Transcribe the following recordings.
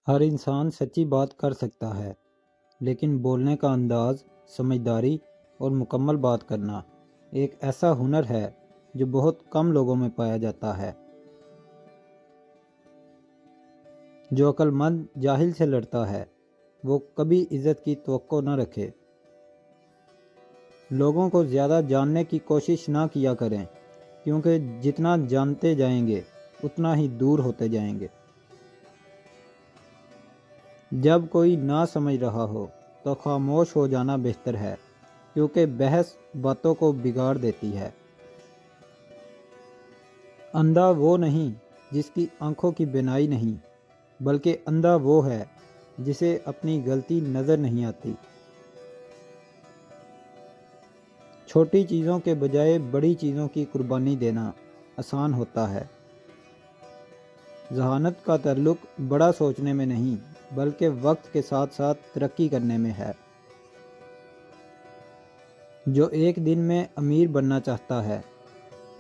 ہر انسان سچی بات کر سکتا ہے، لیکن بولنے کا انداز، سمجھداری اور مکمل بات کرنا ایک ایسا ہنر ہے جو بہت کم لوگوں میں پایا جاتا ہے۔ جو عقل مند جاہل سے لڑتا ہے، وہ کبھی عزت کی توقع نہ رکھے۔ لوگوں کو زیادہ جاننے کی کوشش نہ کیا کریں، کیونکہ جتنا جانتے جائیں گے اتنا ہی دور ہوتے جائیں گے۔ جب کوئی نہ سمجھ رہا ہو تو خاموش ہو جانا بہتر ہے، کیونکہ بحث باتوں کو بگاڑ دیتی ہے۔ اندھا وہ نہیں جس کی آنکھوں کی بینائی نہیں، بلکہ اندھا وہ ہے جسے اپنی غلطی نظر نہیں آتی۔ چھوٹی چیزوں کے بجائے بڑی چیزوں کی قربانی دینا آسان ہوتا ہے۔ ذہانت کا تعلق بڑا سوچنے میں نہیں، بلکہ وقت کے ساتھ ساتھ ترقی کرنے میں ہے۔ جو ایک دن میں امیر بننا چاہتا ہے،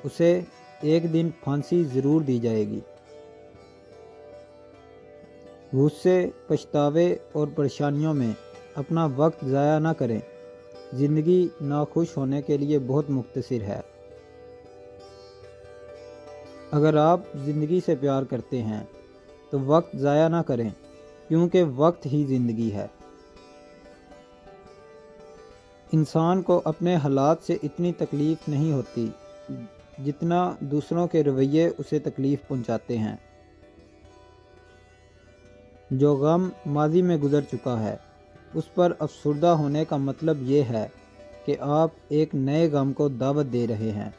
اسے ایک دن پھانسی ضرور دی جائے گی۔ غصے، پچھتاوے اور پریشانیوں میں اپنا وقت ضائع نہ کریں۔ زندگی ناخوش ہونے کے لیے بہت مختصر ہے۔ اگر آپ زندگی سے پیار کرتے ہیں تو وقت ضائع نہ کریں، کیونکہ وقت ہی زندگی ہے۔ انسان کو اپنے حالات سے اتنی تکلیف نہیں ہوتی جتنا دوسروں کے رویے اسے تکلیف پہنچاتے ہیں۔ جو غم ماضی میں گزر چکا ہے، اس پر افسردہ ہونے کا مطلب یہ ہے کہ آپ ایک نئے غم کو دعوت دے رہے ہیں۔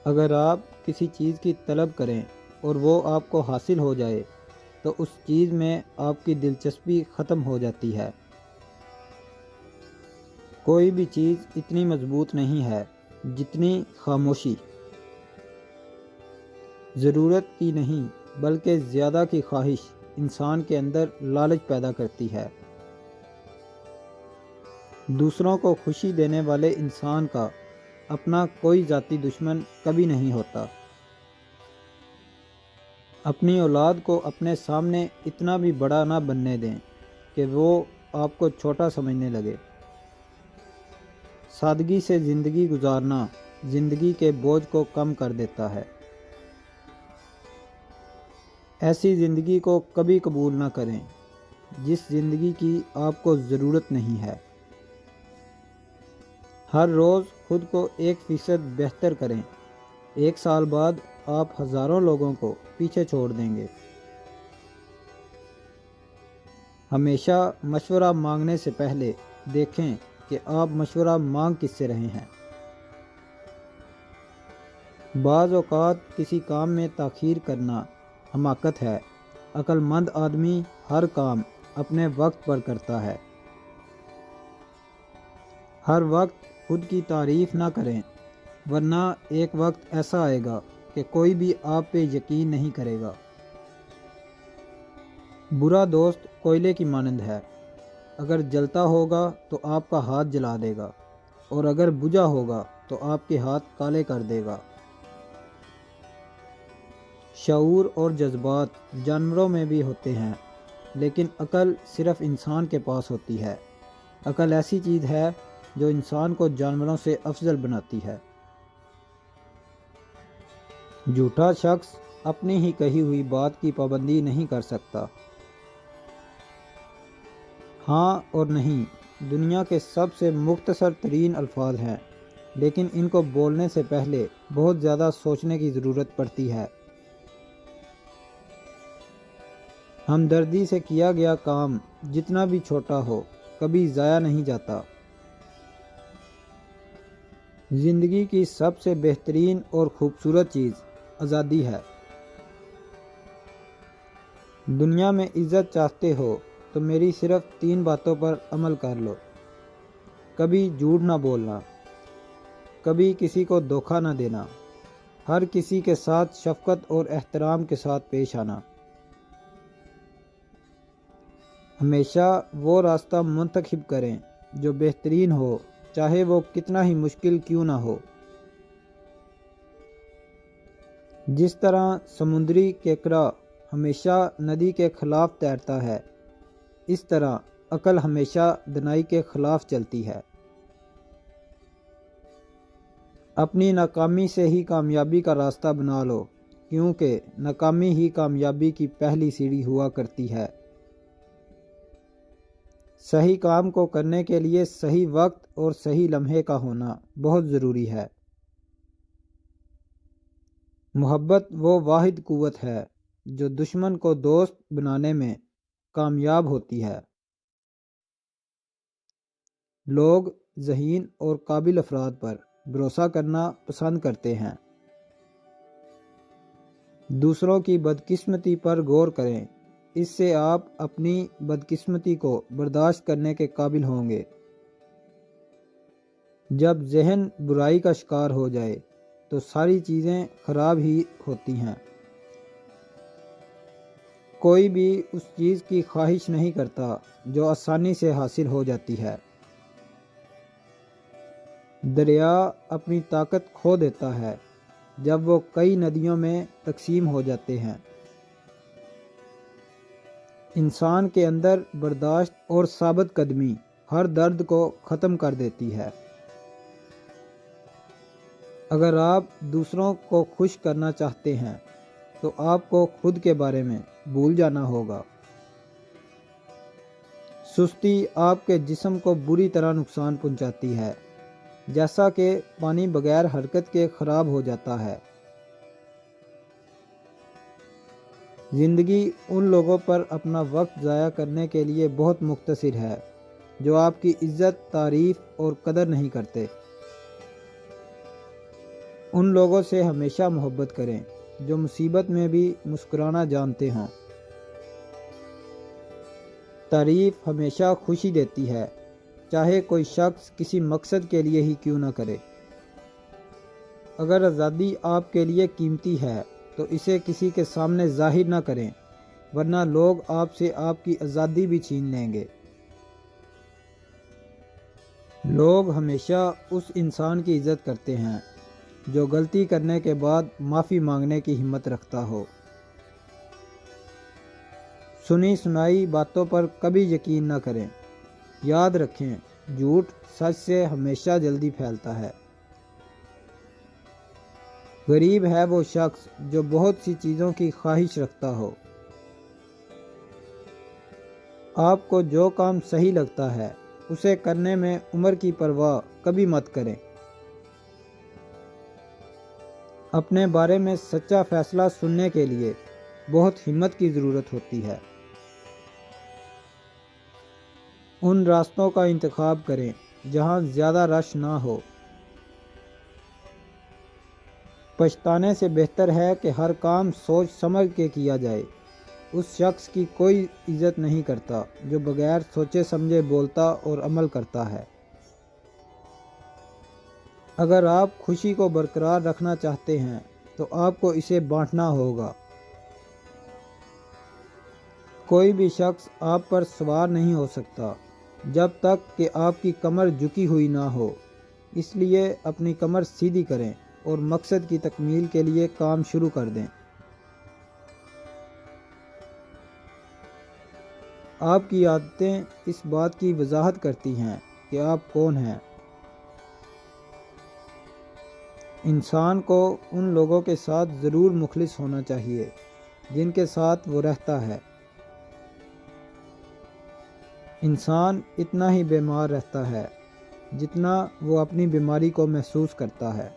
اگر آپ کسی چیز کی طلب کریں اور وہ آپ کو حاصل ہو جائے تو اس چیز میں آپ کی دلچسپی ختم ہو جاتی ہے۔ کوئی بھی چیز اتنی مضبوط نہیں ہے جتنی خاموشی۔ ضرورت کی نہیں بلکہ زیادہ کی خواہش انسان کے اندر لالچ پیدا کرتی ہے۔ دوسروں کو خوشی دینے والے انسان کا اپنا کوئی ذاتی دشمن کبھی نہیں ہوتا۔ اپنی اولاد کو اپنے سامنے اتنا بھی بڑا نہ بننے دیں کہ وہ آپ کو چھوٹا سمجھنے لگے۔ سادگی سے زندگی گزارنا زندگی کے بوجھ کو کم کر دیتا ہے۔ ایسی زندگی کو کبھی قبول نہ کریں جس زندگی کی آپ کو ضرورت نہیں ہے۔ ہر روز خود کو 1% بہتر کریں۔ 1 سال بعد آپ ہزاروں لوگوں کو پیچھے چھوڑ دیں گے۔ ہمیشہ مشورہ مانگنے سے پہلے دیکھیں کہ آپ مشورہ مانگ کس سے رہے ہیں۔ بعض اوقات کسی کام میں تاخیر کرنا حماقت ہے۔ عقل مند آدمی ہر کام اپنے وقت پر کرتا ہے۔ ہر وقت خود کی تعریف نہ کریں، ورنہ ایک وقت ایسا آئے گا کہ کوئی بھی آپ پہ یقین نہیں کرے گا۔ برا دوست کوئلے کی مانند ہے، اگر جلتا ہوگا تو آپ کا ہاتھ جلا دے گا، اور اگر بجھا ہوگا تو آپ کے ہاتھ کالے کر دے گا۔ شعور اور جذبات جانوروں میں بھی ہوتے ہیں، لیکن عقل صرف انسان کے پاس ہوتی ہے۔ عقل ایسی چیز ہے جو انسان کو جانوروں سے افضل بناتی ہے۔ جھوٹا شخص اپنی ہی کہی ہوئی بات کی پابندی نہیں کر سکتا۔ ہاں اور نہیں دنیا کے سب سے مختصر ترین الفاظ ہیں، لیکن ان کو بولنے سے پہلے بہت زیادہ سوچنے کی ضرورت پڑتی ہے۔ ہمدردی سے کیا گیا کام جتنا بھی چھوٹا ہو کبھی ضائع نہیں جاتا۔ زندگی کی سب سے بہترین اور خوبصورت چیز آزادی ہے۔ دنیا میں عزت چاہتے ہو تو میری صرف 3 باتوں پر عمل کر لو۔ کبھی جھوٹ نہ بولنا، کبھی کسی کو دھوکہ نہ دینا، ہر کسی کے ساتھ شفقت اور احترام کے ساتھ پیش آنا۔ ہمیشہ وہ راستہ منتخب کریں جو بہترین ہو، چاہے وہ کتنا ہی مشکل کیوں نہ ہو۔ جس طرح سمندری کیکڑا ہمیشہ ندی کے خلاف تیرتا ہے، اس طرح عقل ہمیشہ دنائی کے خلاف چلتی ہے۔ اپنی ناکامی سے ہی کامیابی کا راستہ بنا لو، کیونکہ ناکامی ہی کامیابی کی پہلی سیڑھی ہوا کرتی ہے۔ صحیح کام کو کرنے کے لیے صحیح وقت اور صحیح لمحے کا ہونا بہت ضروری ہے۔ محبت وہ واحد قوت ہے جو دشمن کو دوست بنانے میں کامیاب ہوتی ہے۔ لوگ ذہین اور قابل افراد پر بھروسہ کرنا پسند کرتے ہیں۔ دوسروں کی بدقسمتی پر غور کریں، اس سے آپ اپنی بدقسمتی کو برداشت کرنے کے قابل ہوں گے۔ جب ذہن برائی کا شکار ہو جائے تو ساری چیزیں خراب ہی ہوتی ہیں۔ کوئی بھی اس چیز کی خواہش نہیں کرتا جو آسانی سے حاصل ہو جاتی ہے۔ دریا اپنی طاقت کھو دیتا ہے جب وہ کئی ندیوں میں تقسیم ہو جاتے ہیں۔ انسان کے اندر برداشت اور ثابت قدمی ہر درد کو ختم کر دیتی ہے۔ اگر آپ دوسروں کو خوش کرنا چاہتے ہیں تو آپ کو خود کے بارے میں بھول جانا ہوگا۔ سستی آپ کے جسم کو بری طرح نقصان پہنچاتی ہے، جیسا کہ پانی بغیر حرکت کے خراب ہو جاتا ہے۔ زندگی ان لوگوں پر اپنا وقت ضائع کرنے کے لیے بہت مختصر ہے جو آپ کی عزت، تعریف اور قدر نہیں کرتے۔ ان لوگوں سے ہمیشہ محبت کریں جو مصیبت میں بھی مسکرانا جانتے ہوں۔ تعریف ہمیشہ خوشی دیتی ہے، چاہے کوئی شخص کسی مقصد کے لیے ہی کیوں نہ کرے۔ اگر آزادی آپ کے لیے قیمتی ہے تو اسے کسی کے سامنے ظاہر نہ کریں، ورنہ لوگ آپ سے آپ کی آزادی بھی چھین لیں گے۔ لوگ ہمیشہ اس انسان کی عزت کرتے ہیں جو غلطی کرنے کے بعد معافی مانگنے کی ہمت رکھتا ہو۔ سنی سنائی باتوں پر کبھی یقین نہ کریں۔ یاد رکھیں، جھوٹ سچ سے ہمیشہ جلدی پھیلتا ہے۔ غریب ہے وہ شخص جو بہت سی چیزوں کی خواہش رکھتا ہو۔ آپ کو جو کام صحیح لگتا ہے اسے کرنے میں عمر کی پرواہ کبھی مت کریں۔ اپنے بارے میں سچا فیصلہ سننے کے لیے بہت ہمت کی ضرورت ہوتی ہے۔ ان راستوں کا انتخاب کریں جہاں زیادہ رش نہ ہو۔ پچھتانے سے بہتر ہے کہ ہر کام سوچ سمجھ کے کیا جائے۔ اس شخص کی کوئی عزت نہیں کرتا جو بغیر سوچے سمجھے بولتا اور عمل کرتا ہے۔ اگر آپ خوشی کو برقرار رکھنا چاہتے ہیں تو آپ کو اسے بانٹنا ہوگا۔ کوئی بھی شخص آپ پر سوار نہیں ہو سکتا جب تک کہ آپ کی کمر جھکی ہوئی نہ ہو، اس لیے اپنی کمر سیدھی کریں اور مقصد کی تکمیل کے لیے کام شروع کر دیں۔ آپ کی عادتیں اس بات کی وضاحت کرتی ہیں کہ آپ کون ہیں۔ انسان کو ان لوگوں کے ساتھ ضرور مخلص ہونا چاہیے جن کے ساتھ وہ رہتا ہے۔ انسان اتنا ہی بیمار رہتا ہے جتنا وہ اپنی بیماری کو محسوس کرتا ہے۔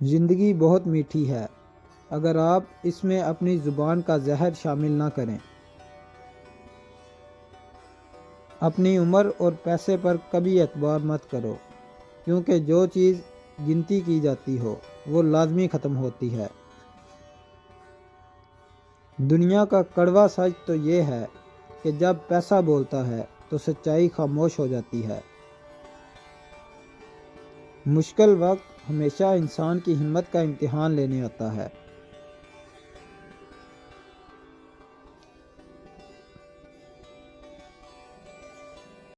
زندگی بہت میٹھی ہے اگر آپ اس میں اپنی زبان کا زہر شامل نہ کریں۔ اپنی عمر اور پیسے پر کبھی اعتبار مت کرو، کیونکہ جو چیز گنتی کی جاتی ہو وہ لازمی ختم ہوتی ہے۔ دنیا کا کڑوا سچ تو یہ ہے کہ جب پیسہ بولتا ہے تو سچائی خاموش ہو جاتی ہے۔ مشکل وقت ہمیشہ انسان کی ہمت کا امتحان لینے آتا ہے۔